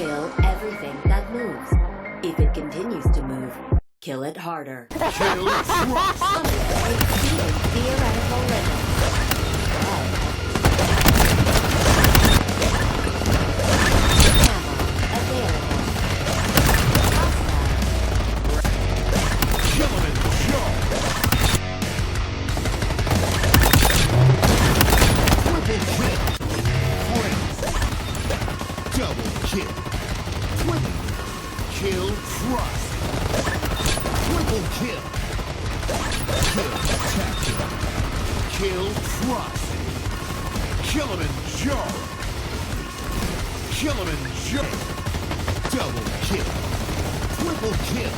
Kill everything that moves. If it continues to move, kill it harder. Kill Trust. Exceeding theoretical limits. Ammo available. Hostile. Kill him in the show. Triple kill. Friends. Double kill. Triple kill Trust. Triple kill. Kill Captain. Kill Trust. Kill him in jar. Kill him in jar. Double kill. Triple kill.